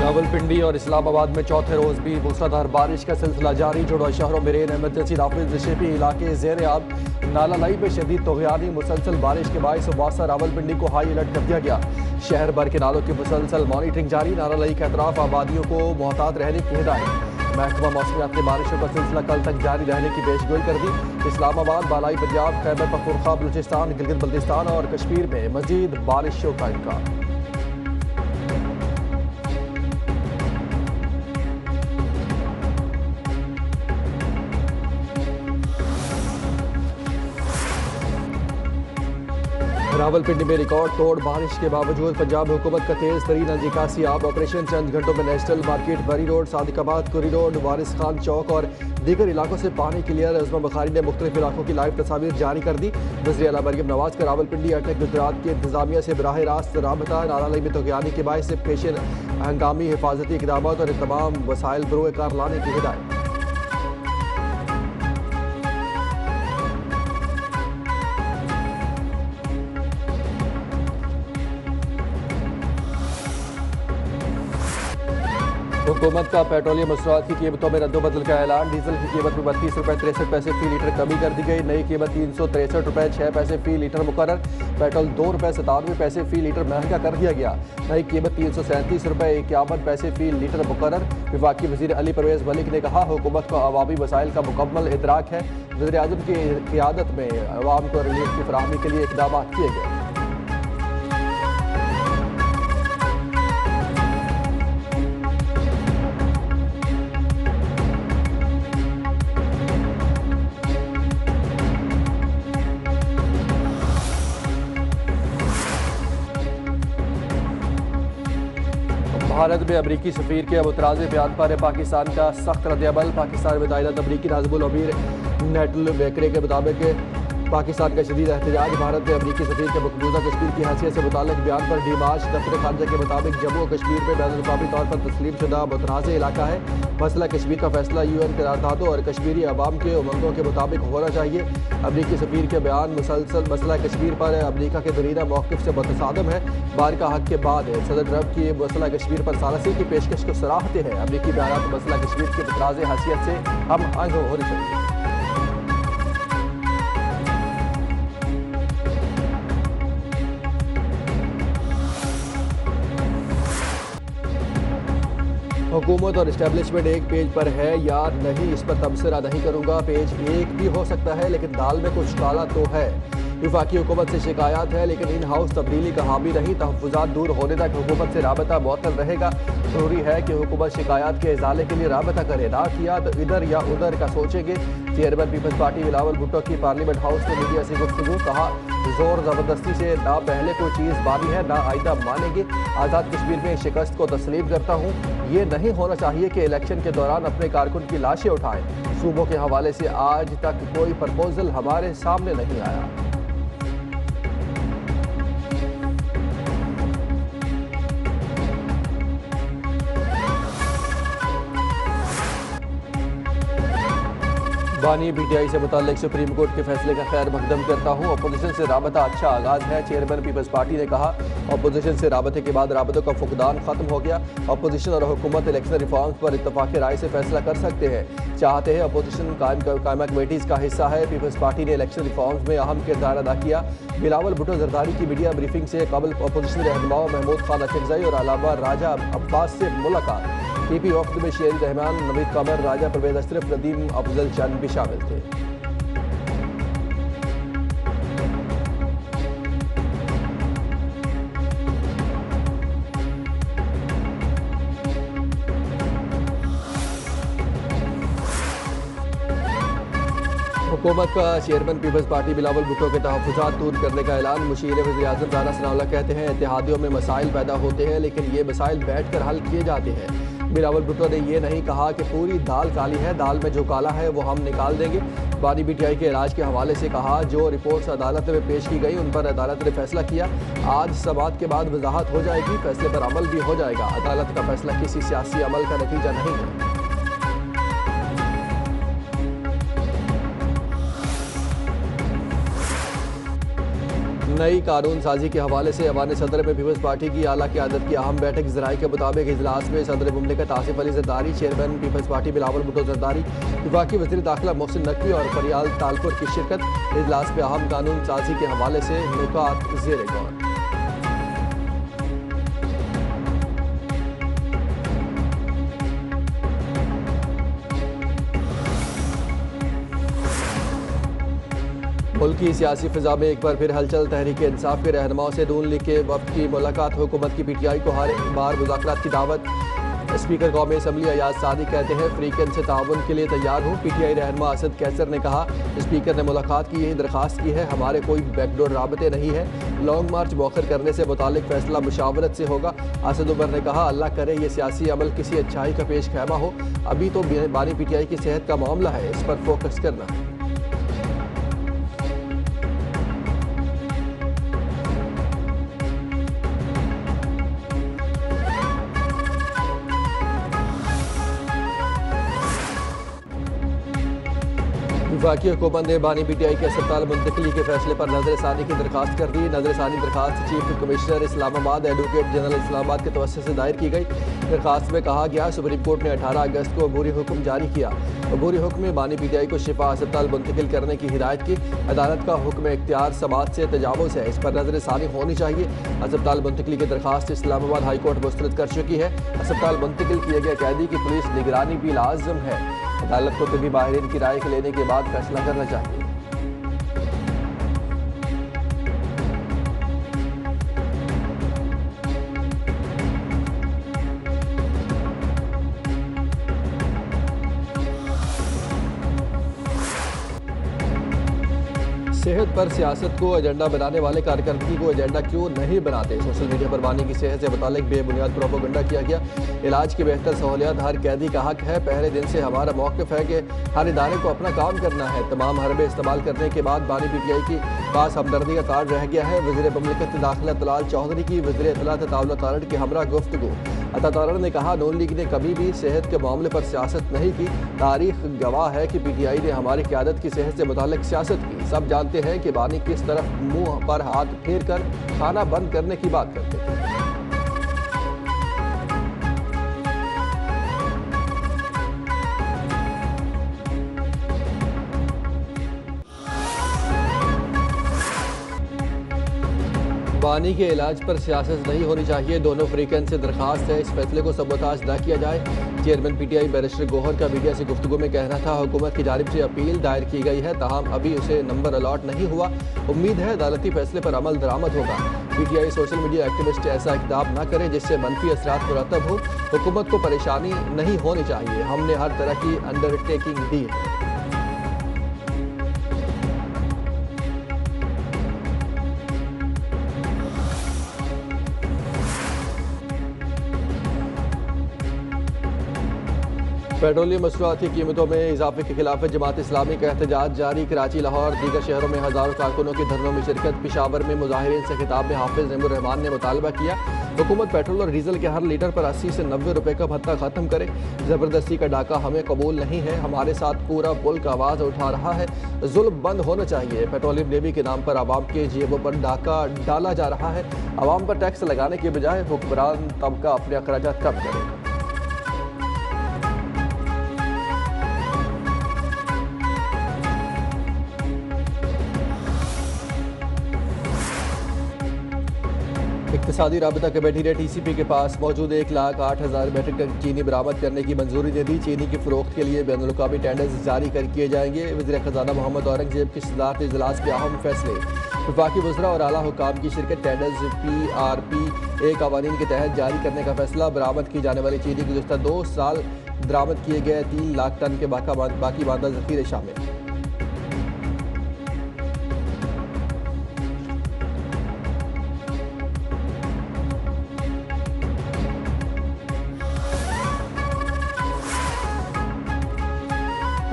रावलपिंडी और इस्लामाबाद में चौथे रोज भी मूसलाधार बारिश का सिलसिला जारी। जुड़ा शहरों में रेन एमरजेंसी नाफिज शेपी इलाके जेर आब। नालालाई में शदीद तोगयानी मुसलसल बारिश के बायस वासा रावलपिंडी को हाई अलर्ट कर दिया गया। शहर भर के नालों की मुसलसल मॉनिटरिंग जारी। नालालाई के अतराफ आबादियों को मोहतात रहने की हिदायत। महकमा मौसमियात ने बारिशों का सिलसिला कल तक जारी रहने की पेशगोई कर दी। इस्लामाबाद, बालाई पंजाब, खैबर पख्तूनख्वा, बलूचिस्तान, गिलगित बल्तिस्तान और कश्मीर में मजीद बारिशों का इम्कान। रावलपिंडी में रिकॉर्ड तोड़ बारिश के बावजूद पंजाब हुकूमत का तेज तरीन निकासी आब ऑपरेशन। चंद घंटों में नेशनल मार्केट, बरी रोड, सादिकाबाद, कुरी रोड, वारिस खान चौक और दीगर इलाकों से पानी क्लियर। अज़मा बुखारी ने मुख्तलिफ इलाकों की लाइव तस्वीर जारी कर दी। वज़ीर आला मरियम नवाज का रावलपिंडी अटक गुजरात की इंतजामिया से बराह रास्त राबता। नालालाई में तोगयानी के बायस से पेश हंगामी हिफाजती इकदाम और तमाम वसाइल बरोए कार लाने की हिदायत। हुकूमत का पेट्रोलियम मसनूआत की कीमतों में रद्दोबदल का ऐलान। डीजल की कीमत में 32 रुपये 63 पैसे फी लीटर कमी कर दी गई। नई कीमत 363 रुपये 6 पैसे फी लीटर मुकर्रर। पेट्रोल 2 रुपये 97 पैसे फी लीटर महंगा कर दिया गया। नई कीमत 337 रुपये 51 पैसे फी लीटर मुकर्रर। वफाकी वज़ीर अली परवेज़ मलिक ने कहा, हुकूमत को अवामी वसाइल का मुकम्मल इदराक है। वज़ीर आज़म की क़ियादत में अवाम को रिलीफ की फराहमी के लिए इक़दाम किए गए। भारत में अमरीकी सफीर के मुतराज़ बयान पर पाकिस्तान का सख्त रद्दअमल। पाकिस्तान में तायनात अमरीकी नाज़िमुल अमीर नेटल बेकरे के मुताबिक पाकिस्तान का शदीद एहतजाज। भारत में अमरीकी सफीर के मकबूजा कश्मीर की हैसियत से मुताल्लिक बयान पर डीमार्च। दफ्तर खारजा के मुताबिक जम्मू और कश्मीर में बैनुल-अक़वामी तौर पर तस्लीम शुदा मुतनाज़ इलाका है। मसला कश्मीर का फैसला UN करारदादों और कश्मीरी अवाम के उमंगों के मुताबिक होना चाहिए। अमरीकी सफीर के बयान मुसलसल मसला कश्मीर पर अमरीका के दरीना मौक़िफ़ से मुतसादम है। बार का हक के बाद सदर ट्रंप की मसला कश्मीर पर सालसी की पेशकश को सराहते हैं। अमरीकी बयान मसला कश्मीर के मुतनाज़ हैसियत से हम आगे होने चाहिए। हुकूमत और इस्टेब्लिशमेंट एक पेज पर है या नहीं, इस पर तबसरा नहीं करूंगा। पेज एक भी हो सकता है लेकिन दाल में कुछ काला तो है। वफाकी हुकूमत से शिकायत है लेकिन इन हाउस तब्दीली का हामी नहीं। तहफ़्फ़ुज़ात दूर होने तक हुकूमत से राबता मुअत्तल रहेगा। ज़रूरी है कि हुकूमत शिकायत के इज़ाले के लिए राबता करे, ना किया तो इधर या उधर का सोचेंगे। चेयरमैन पीपल्स पार्टी बिलावल भुट्टो की पार्लियामेंट हाउस में मीडिया से गुफ्तगू। कहा, जोर ज़बरदस्ती से ना पहले कोई चीज़ मानी है ना आइंदा मानेंगे। आज़ाद कश्मीर में शिकस्त को तस्लीम करता हूँ। ये नहीं होना चाहिए कि इलेक्शन के दौरान अपने कारकुन की लाशें उठाएं। सूबों के हवाले से आज तक कोई प्रपोजल हमारे सामने नहीं आया। बानी PTI से मुताल्लिक सुप्रीम कोर्ट के फैसले का खैर मकदम करता हूँ। अपोजिशन से राबता अच्छा आगाज है। चेयरमैन पीपल्स पार्टी ने कहा, अपोजिशन से राबते के बाद राबतों का फुकदान खत्म हो गया। अपोजिशन और हुकूमत इलेक्शन रिफॉर्म्स पर इत्तफाक राय से फैसला कर सकते हैं। चाहते हैं अपोजिशन कायमा कमेटीज़ का हिस्सा है। पीपल्स पार्टी ने इलेक्शन रिफॉर्म्स में अहम किरदार अदा किया। बिलावल भुट्टो जरदारी की मीडिया ब्रीफिंग से कबल अपोजिशन रहनुमाओं महमूद खान अचकज़ई और अलावा राजा अब्बास से मुलाकात। PP वफ्द में शेर रहमान, नवीद कमर, राजा परवेज़ अशरफ, नदीम अफजल चंद भी शामिल थे। हुकूमत का चेयरमैन पीपल्स पार्टी बिलावल भुट्टो के तहफ़्फ़ुज़ात दूर करने का ऐलान। मुशीर वज़ीर-ए-आज़म राना सनाउल्लाह कहते हैं, इत्तेहादियों में मसाइल पैदा होते हैं लेकिन ये मसाइल बैठ कर हल किए जाते हैं। बिलावल भुट्टो ने यह नहीं कहा कि पूरी दाल काली है, दाल में जो काला है वो हम निकाल देंगे। बानी PTI के इलाज के हवाले से कहा, जो रिपोर्ट्स अदालत में पेश की गई उन पर अदालत ने फैसला किया। आज समाअत के बाद वजाहत हो जाएगी, फैसले पर अमल भी हो जाएगा। अदालत का फैसला किसी सियासी अमल का नतीजा नहीं है। नई कानून साजी के हवाले से अवान सदर में पीपल्स पार्टी की आला क़यादत की अहम बैठक। ज़राए के मुताबिक इजलास में सदर मुमलिकत आसिफ अली जरदारी, चेयरमैन पीपल्स पार्टी बिलावल भुट्टो जरदारी, वफाकी वज़ीर दाखिला मोहसिन नकवी और फरियाल तालपुर की शिरकत। इजलास में अहम कानून साजी के हवाले से नुकात ज़ेर गौर। मुल्क की सियासी फिजा में एक बार फिर हलचल। तहरीक इंसाफ के रहनुमाओं से नून लीग के वफ्द की मुलाकात। हुकूमत की पीटीआई को हर बार मुज़ाकरात की दावत। स्पीकर कौमी असम्बली अयाज सादी कहते हैं फ्रीकन से ताउन के लिए तैयार हूँ। पीटीआई रहनुमा असद कैसर ने कहा स्पीकर ने मुलाकात की यही दरख्वास्त की है, हमारे कोई बैकडोर राबते नहीं है। लॉन्ग मार्च मौखर करने से मुतालिक फैसला मुशावरत से होगा। असद उमर ने कहा अल्लाह करे ये सियासी अमल किसी अच्छाई का पेश खैमा हो। अभी तो बानी पीटीआई की सेहत का मामला है, इस पर फोकस करना है। वफाकी हुकूमत ने बानी पीटीआई के अस्पताल मुंतकली के फैसले पर नजरसानी की दरखास्त कर दी। नजरसानी दरखास्त chief commissioner Islamabad advocate general Islamabad के तवस्सुस से दायर की गई। दरखास्त में कहा गया सुप्रीम कोर्ट ने 18 अगस्त को अबूरी हुक्म जारी किया। अबूरी हुक्म में बानी पीटीआई को शिफा अस्पताल मुंतकिल करने की हिदायत की। अदालत का हुक्म इख्तियार समाज से तजावुज़ है, इस पर नजरसानी होनी चाहिए। अस्पताल मुंतकिली की दरखास्त इस्लामाबाद हाई कोर्ट मुस्तरद कर चुकी है। अस्पताल मुंतकिल किए गए कैदी की पुलिस निगरानी भी लाजिम है। अदालत को तभी माहिरीन की राय लेने के बाद फैसला करना चाहिए। सेहत पर सियासत को एजेंडा बनाने वाले कार्यकर्ता को एजेंडा क्यों नहीं बनाते। सोशल मीडिया पर बानी की सेहत से मुतालिक बेबुनियाद प्रोपेगेंडा किया गया। इलाज की बेहतर सहूलियत हर कैदी का हक है। पहले दिन से हमारा मौक़िफ़ है कि हर इदारे को अपना काम करना है। तमाम हरबे इस्तेमाल करने के बाद बानी पीटीआई की पास हमदर्दी का कार्ड रह गया है। वज़ीर मुमलिकत दाखिला तलाल चौधरी की वज़ीर इत्तलात ताउल तारड़ के हमरा गुफ्तगू। अता तारड़ ने कहा नून लीग ने कभी भी सेहत के मामले पर सियासत नहीं की। तारीख गवाह है कि पीटीआई ने हमारी क़यादत की सेहत से मुतालिक सियासत की। सब जानते हैं कि बानी किस तरफ मुंह पर हाथ फेर कर खाना बंद करने की बात करते थे। बानी के इलाज पर सियासत नहीं होनी चाहिए। दोनों फ्रीकन से दरखास्त है इस फैसले को सबोताज न किया जाए। चेयरमैन पीटीआई बैरिस्टर गोहर का मीडिया से गुफ्तगू में कहना था हुकूमत की जानिब से अपील दायर की गई है, ताहम अभी उसे नंबर अलॉट नहीं हुआ। उम्मीद है अदालती फैसले पर अमल दरामद होगा। पीटीआई सोशल मीडिया एक्टिविस्ट ऐसा इक़दाम न करें जिससे मनफी असरात मुरतब हो। हुकूमत को परेशानी नहीं होनी चाहिए। हमने हर तरह की अंडरटेकिंग दी है। पेट्रोलियम मसनूआत की कीमतों में इजाफे के खिलाफ जमात इस्लामी का एहतजाज जारी। कराची, लाहौर, दीगर शहरों में हज़ारों कारकुनों की धरनों में शिरकत। पेशावर में मुजाहिरीन से खिताब में हाफिज नईमुर रहमान ने मुतालबा किया हुकूमत पेट्रोल और डीजल के हर लीटर पर 80 से 90 रुपए का भत्ता खत्म करे। ज़बरदस्ती का डाका हमें कबूल नहीं है। हमारे साथ पूरा मुल्क आवाज़ उठा रहा है। जुल्म बंद होना चाहिए। पेट्रोलियम लेवी के नाम पर आवाम के जेबों पर डाका डाला जा रहा है। आवाम पर टैक्स लगाने के बजाय हुक्मरान तबका अपने अखराजात कम करे। इक़्तिसादी राबता कमेटी ने टीसीपी के पास मौजूद 1,08,000 मीट्रिक टन चीनी बरामद करने की मंजूरी दे दी। चीनी की फ़रोख्त के लिए बैनुल-अक़वामी टेंडर्स जारी किए जाएंगे। वज़ीर ख़ज़ाना मोहम्मद औरंगज़ेब की सदारत इजलास के अहम फैसले। वफाकी वज़रा और आला हुक्काम की शिरकत। टेंडर्स PRP क़वानीन के तहत जारी करने का फैसला। बरामद की जाने वाली चीनी गुज़श्ता 2 साल बरामद किए गए 3 लाख टन के बाकी मादा ज़ख़ीरे शामिल।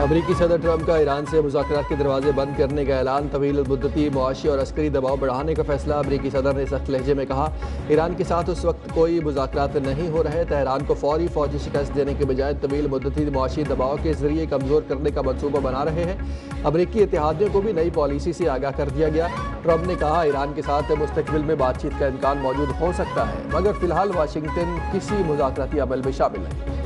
अमरीकी सदर ट्रंप का ईरान से मुज़ाकरात के दरवाजे बंद करने का ऐलान। तवील मुद्दती मुआशी और अस्करी दबाव बढ़ाने का फैसला। अमरीकी सदर ने सख्त लहजे में कहा, ईरान के साथ उस वक्त कोई मुज़ाकरात नहीं हो रहे। तेहरान को फौरी फौजी शिकस्त देने के बजाय तवील मुद्दती मुआशी दबाव के जरिए कमज़ोर करने का मनसूबा बना रहे हैं। अमरीकी इत्तेहादियों को भी नई पॉलिसी से आगाह कर दिया गया। ट्रंप ने कहा, ईरान के साथ मुस्तकबिल में बातचीत का इम्कान मौजूद हो सकता है, मगर फिलहाल वाशिंगटन किसी मुज़ाकराती अमल में शामिल नहीं।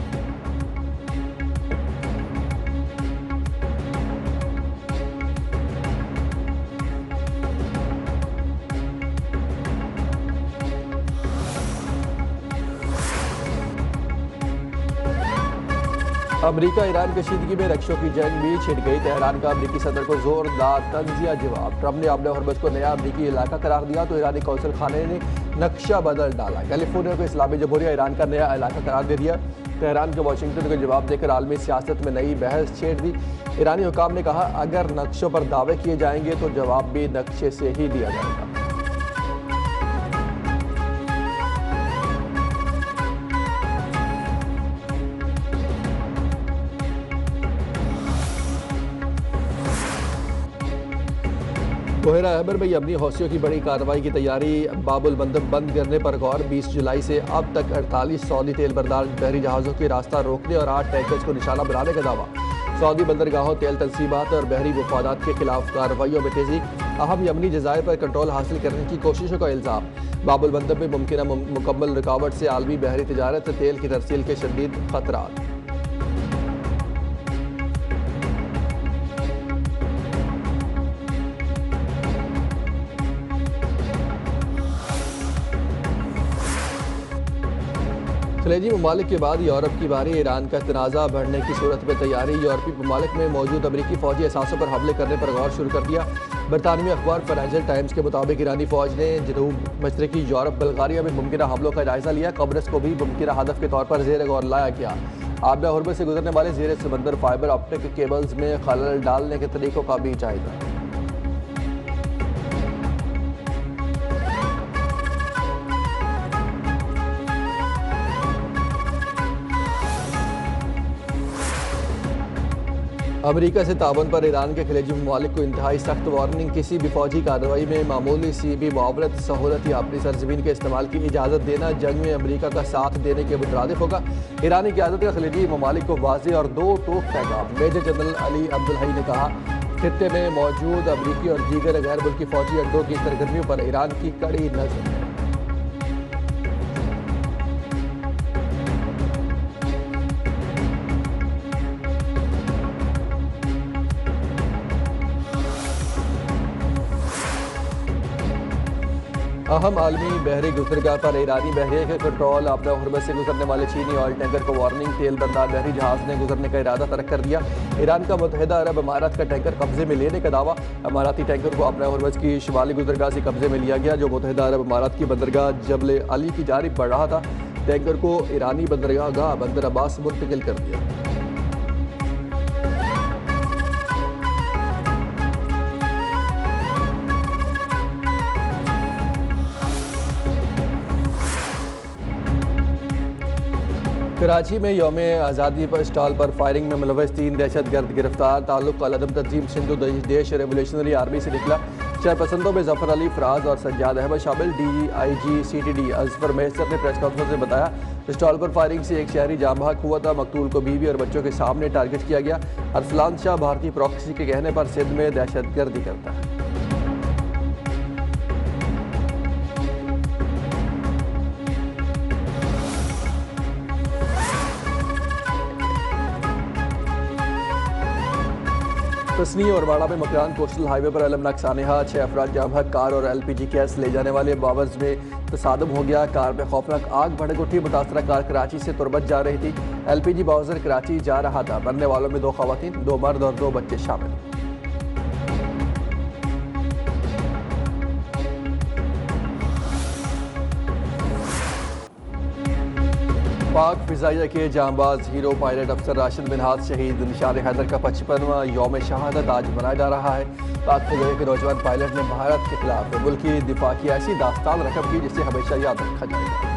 अमरीका ईरान कशीदगी में रक्षों की जंग भी छिड़ गई। तेहरान का अमरीकी सदर को जोरदार तंजिया जवाब। ट्रंप ने अपने हरबस को नया अमरीकी इलाका करार दिया तो ईरानी कौंसल खाने ने नक्शा बदल डाला। कैलिफोर्निया को इस्लामी जमहूरिया ईरान का नया इलाका करार दे दिया। तेहरान के वाशिंगटन को जवाब देकर आलमी सियासत में नई बहस छेड़ दी। ईरानी हुकाम ने कहा, अगर नक्शों पर दावे किए जाएंगे तो जवाब भी नक्शे से ही दिया जाएगा। कोहरा अहबर में यमनी हौसियों की बड़ी कार्रवाई की तैयारी। बाबुल बंदर बंद करने पर गौर। 20 जुलाई से अब तक 48 सऊदी तेल बरदार बहरी जहाज़ों के रास्ता रोकने और 8 टैंकर्स को निशाना बनाने का दावा। सऊदी बंदरगाहों, तेल तनसीबात और बहरी मफादात के खिलाफ कार्रवाइयों में तेजी। अहम यमनी जज़ायर पर कंट्रोल हासिल करने की कोशिशों का इल्ज़ाम। बाबुल बंदर में मुमकिन मुकम्मल रुकावट से आलमी बहरी तिजारत, तेल की तरसील के शदीद खतरात। खलीजी ममालिक के बाद यूरोप की बारी। ईरान का तनाज़ा बढ़ने की सूरत में तैयारी। यूरोपीय ममालिक में मौजूद अमरीकी फौजी असासों पर हमले करने पर गौर शुरू कर दिया। बरतानवी अखबार फाइनेंशियल टाइम्स के मुताबिक ईरानी फौज ने जनूब मशरकी यूरोप बल्गारिया में मुमकिन हमलों का जायजा लिया। कब्रस को भी मुमकिन हदफ के तौर पर जेर गौर लाया गया। आबला हुर्मुज़ से गुजरने वाले जेर समंदर फाइबर ऑप्टिक केबल्स में खलल डालने के तरीकों का भी जायजा। अमरीका से ताउन पर ईरान के खलीजी ममालिक को इंतहाई सख्त वार्निंग। किसी भी फौजी कार्रवाई में मामूली सी भी मुआवनत, सहूलत या अपनी सरजमीन के इस्तेमाल की इजाज़त देना जंग में अमरीका का साथ देने के मुतरादिफ होगा। ईरानी क़यादत का खलीजी ममालिक को वाज़ेह और दो टोक पैगाम। मेजर जनरल अली अब्दुल्हई ने कहा, खित्ते में मौजूद अमरीकी और दीगर गैर मुल्की फौजी अड्डों की सरगर्मियों पर ईरान की कड़ी नज़र है। अहम आलमी बहरी गुजरगाह पर ईरानी बहरिया के कंट्रोल। अपना हुर्मुज़ से गुजरने वाले चीनी ऑयल टैंकर को वार्निंग। तेल बरदार बहरी जहाज़ ने गुजरने का इरादा तर्क कर दिया। ईरान का मुत्तहिदा अरब अमारात का टैंकर कब्जे में लेने का दावा। अमाराती टैंकर को अपना हुर्मुज़ की शुमाली गुजरगाह से कब्जे में लिया गया, जो मुत्तहिदा अरब अमारात की बंदरगाह जबल अली की जानिब बढ़ रहा था। टैंकर को ईरानी बंदरगाह बंदर अब्बास मुंतकिल कर दिया। कराची में यौम आज़ादी पर स्टॉल पर फायरिंग में मुलव्वस 3 दहशतगर्द गिरफ्तार। ताल्लुक अलअदम तंजीम सिंधु देश रेवोल्यूशनरी आर्मी से निकला। शरपसंदों में जफर अली, फराज और सज्जाद अहमद शामिल। DIG CTD अजफर मेहसर ने प्रेस कॉन्फ्रेंस में बताया, स्टॉल पर फायरिंग से एक शहरी जाम बहक हुआ था। मकतूल को बीवी और बच्चों के सामने टारगेट किया गया। अरसलान शाह भारतीय प्रॉक्सी के कहने पर सिंध में दहशतगर्दी करता है। तसनी और वाड़ा में मकान कोस्टल हाईवे पर अलमनाक सानेहा। 6 अफराद जाम बहक। कार और LPG गैस ले जाने वाले बावर्स में तसादम हो गया। कार में खौफनाक आग भड़क उठी। मुतासरा कार कराची से तुरबत जा रही थी। LPG बावजर कराची जा रहा था। मरने वालों में 2 खवातीन, 2 मर्द और 2 बच्चे शामिल। पाक फिजाइया के जांबाज हीरो पायलट अफसर राशिद मिन्हाज शहीद। निशान हैदर का 55वां यौम शहादत आज मनाया जा रहा है। पाक फिजाइया के नौजवान पायलट ने भारत के खिलाफ मुल्क की दिफा की ऐसी दास्तान रकम की जिसे हमेशा याद रखा जाएगा।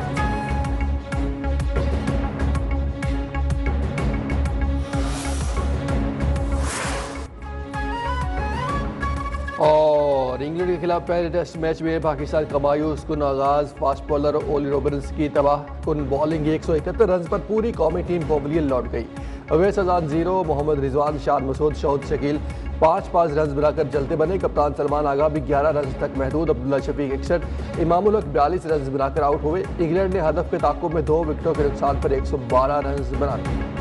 और इंग्लैंड के खिलाफ पहले टेस्ट मैच में पाकिस्तान का मायूस कुन आगाज। फास्ट बॉलर ओली रॉबिन्स की तबाह कुन बॉलिंग 171 रन पर पूरी कौमी टीम पवेलियन लौट गई। अवैस अजान 0, मोहम्मद रिजवान, शान मसूद, शहीद शकील 5-5 रन बनाकर चलते बने। कप्तान सलमान आगा भी 11 रन तक महदूद। अब्दुल्ला शफीक 61, इमामुल हक 42 रन बनाकर आउट हुए। इंग्लैंड ने हदफ के ताक़ुब में 2 विकेटों के नुकसान पर 112 रन बना दिए।